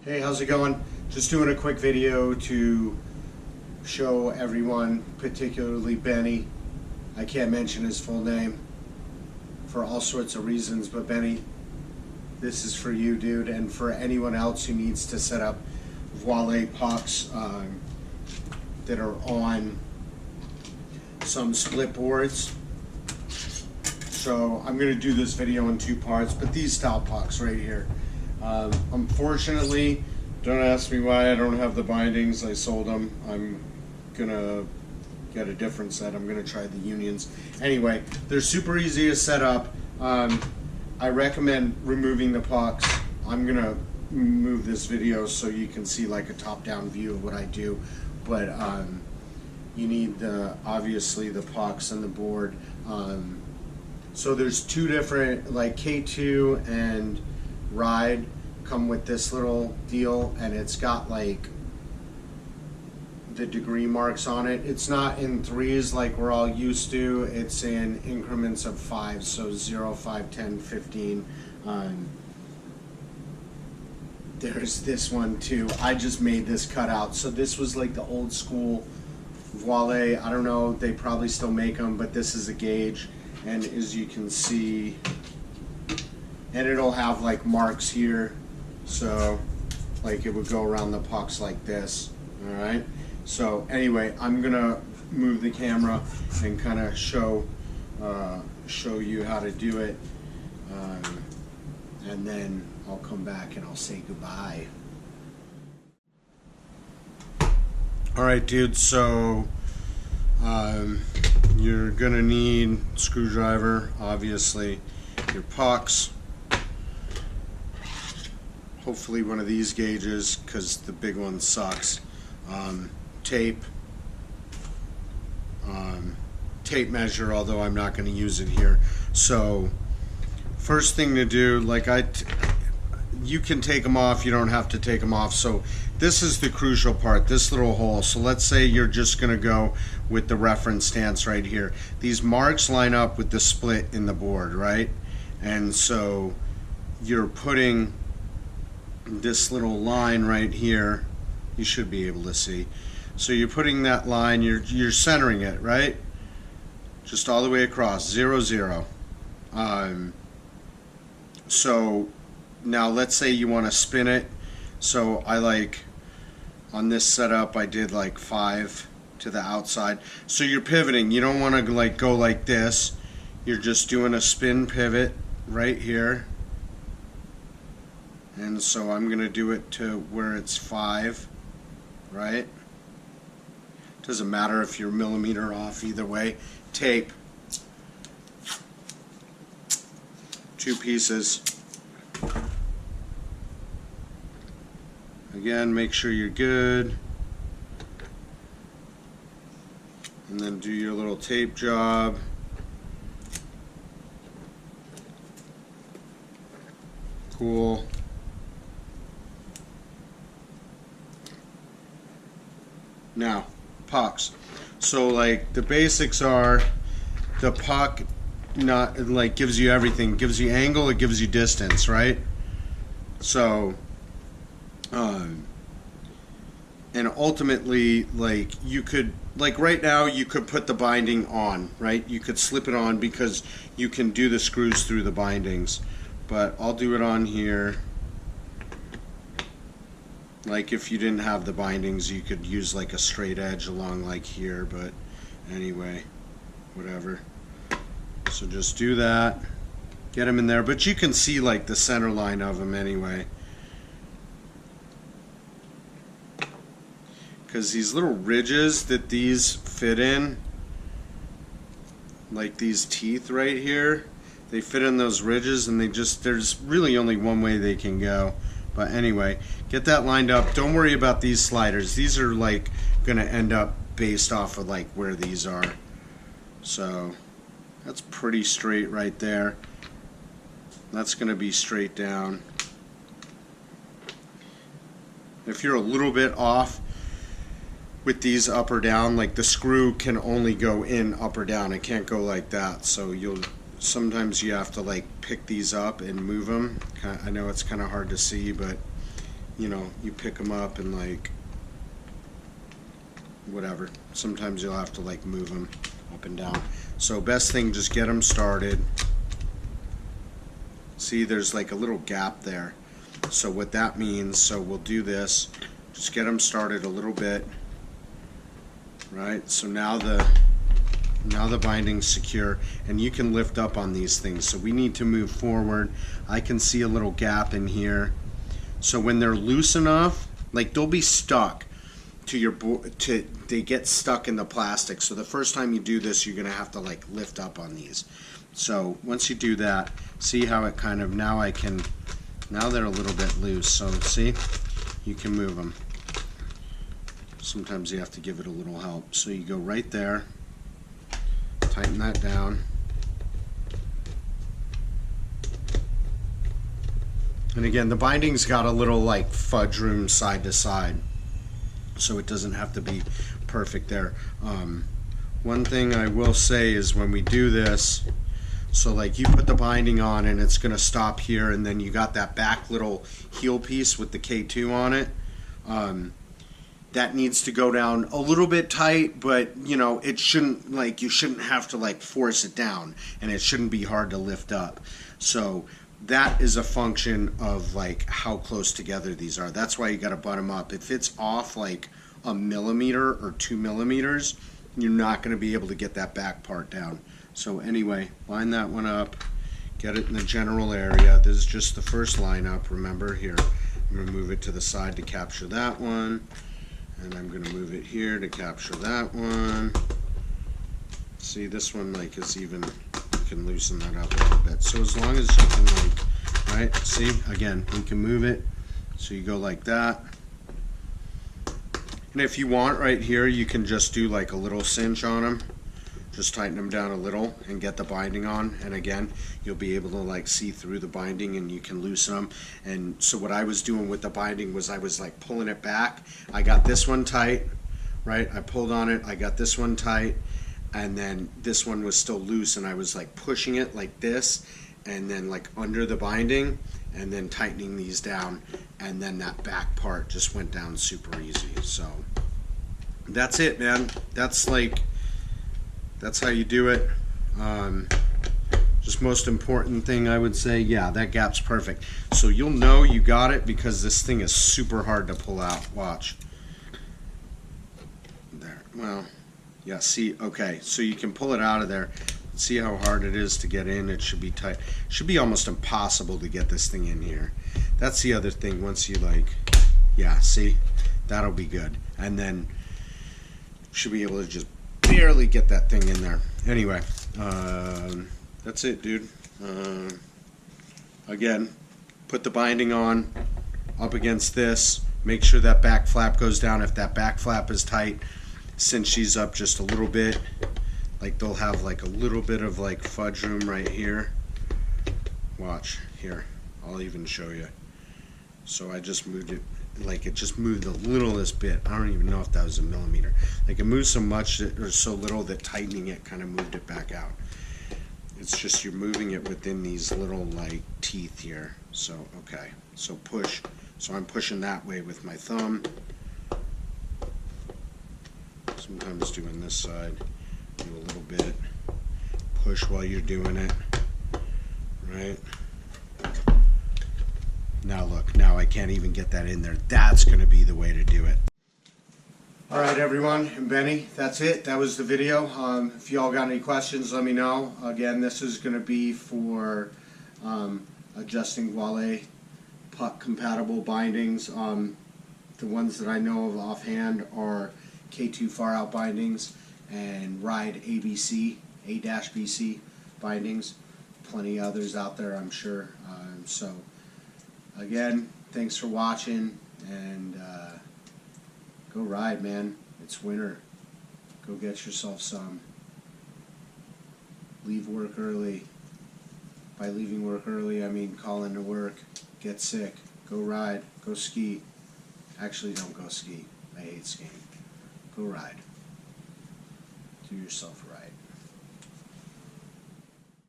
Hey, how's it going? Just doing a quick video to show everyone, particularly Benny. I can't mention his full name for all sorts of reasons, but Benny, this is for you, dude, and for anyone else who needs to set up Voile pucks that are on some split boards. So I'm going to do this video in two parts, but these style pucks right here. Unfortunately, don't ask me why I don't have the bindings. I sold them. I'm gonna get a different set. I'm gonna try the unions. Anyway, they're super easy to set up. I recommend removing the pucks. I'm gonna move this video so you can see like a top-down view of what I do. But you need obviously the pucks and the board. So there's two different, like K2 and Ride come with this little deal, and it's got like the degree marks on it. It's not in threes like we're all used to. It's in increments of 5, so 0, 5, 10, 15. There's this one too. I just made this cutout. So this was like the old school Voile. I don't know, they probably still make them, but this is a gauge, and as you can see, and it'll have like marks here, so like it would go around the pucks like this. All right, so anyway, I'm gonna move the camera and kind of show you how to do it, and then I'll come back and I'll say goodbye. All right, dude, so you're gonna need screwdriver, obviously, your pucks, hopefully one of these gauges because the big one sucks, tape, tape measure, although I'm not going to use it here. So first thing to do, like you can take them off, you don't have to take them off. So this is the crucial part, this little hole. So let's say you're just going to go with the reference stance right here. These marks line up with the split in the board, right? And so you're putting this little line right here. You should be able to see. So you're putting that line, you're centering it, right? Just all the way across, 0, 0. So now let's say you want to spin it. So I like, on this setup, I did like 5 to the outside. So you're pivoting. You don't want to like go like this. You're just doing a spin pivot right here. And so I'm going to do it to where it's 5, right? Doesn't matter if you're a millimeter off, either way. Tape. 2 pieces. Again, make sure you're good. And then do your little tape job. Cool. Now, pucks. So like the basics are, the puck not like gives you everything. It gives you angle, it gives you distance, right? So and ultimately, like you could, like right now you could put the binding on, right? You could slip it on because you can do the screws through the bindings, but I'll do it on here. Like if you didn't have the bindings, you could use like a straight edge along like here, but anyway, whatever. So just do that, get them in there, but you can see like the center line of them anyway. Because these little ridges that these fit in, like these teeth right here, they fit in those ridges, and there's really only one way they can go. But anyway, get that lined up. Don't worry about these sliders. These are like going to end up based off of like where these are. So that's pretty straight right there. That's going to be straight down. If you're a little bit off with these up or down, like the screw can only go in up or down. It can't go like that. So sometimes you have to like pick these up and move them. I know it's kind of hard to see, but you know, you pick them up and like whatever. Sometimes you'll have to like move them up and down. So best thing, just get them started. See, there's like a little gap there. So what that means, so we'll do this, just get them started a little bit, right? So now the binding's secure, and you can lift up on these things. So we need to move forward. I can see a little gap in here. So when they're loose enough, like they'll be stuck to your board, they get stuck in the plastic. So the first time you do this, you're gonna have to like lift up on these. So once you do that, see how it kind of, now they're a little bit loose. So see, you can move them. Sometimes you have to give it a little help. So you go right there, tighten that down. And again, the binding's got a little like fudge room side to side, so it doesn't have to be perfect there. One thing I will say is when we do this, so like you put the binding on and it's gonna stop here, and then you got that back little heel piece with the K2 on it. That needs to go down a little bit tight, but you know, it shouldn't, like, you shouldn't have to like force it down, and it shouldn't be hard to lift up. So that is a function of like how close together these are. That's why you got to butt them up. If it's off like a millimeter or 2 millimeters, you're not going to be able to get that back part down. So anyway, line that one up, get it in the general area. This is just the first line up, remember. Here, I'm going to move it to the side to capture that one, and I'm going to move it here to capture that one. See, this one like is even, you can loosen that up a little bit. So as long as you can like, right, see, again, we can move it. So you go like that. And if you want right here, you can just do like a little cinch on them. Just tighten them down a little and get the binding on, and again, you'll be able to like see through the binding, and you can loosen them. And so what I was doing with the binding was I was like pulling it back. I got this one tight, right? I pulled on it, I got this one tight, and then this one was still loose, and I was like pushing it like this, and then like under the binding, and then tightening these down, and then that back part just went down super easy. So that's it, man. That's like, that's how you do it. Just most important thing I would say, yeah, that gap's perfect. So you'll know you got it because this thing is super hard to pull out. Watch. There, well, yeah, see, okay, so you can pull it out of there. See how hard it is to get in. It should be tight. It should be almost impossible to get this thing in here. That's the other thing. Once you like, yeah, see, that'll be good. And then you should be able to just barely get that thing in there. Anyway, that's it, dude. Again, put the binding on up against this. Make sure that back flap goes down. If that back flap is tight, cinch these up just a little bit. Like they'll have like a little bit of like fudge room right here. Watch here. I'll even show you. So I just moved it, like it just moved the littlest bit. I don't even know if that was a millimeter. Like it moved so much that, or so little that tightening it kind of moved it back out. It's just you're moving it within these little like teeth here. So okay, so push. So I'm pushing that way with my thumb. Sometimes doing this side. Do a little bit. Push while you're doing it. Right? Now look, now I can't even get that in there. That's going to be the way to do it. Alright everyone, and Benny, that's it. That was the video. If y'all got any questions, let me know. Again, this is going to be for adjusting Voile puck compatible bindings. The ones that I know of offhand are K2 Farout bindings and Ride ABC, A-BC bindings. Plenty others out there, I'm sure. So again, thanks for watching, and go ride, man. It's winter. Go get yourself some. Leave work early. By leaving work early, I mean call into work. Get sick. Go ride. Go ski. Actually, don't go ski. I hate skiing. Go ride. Do yourself a ride.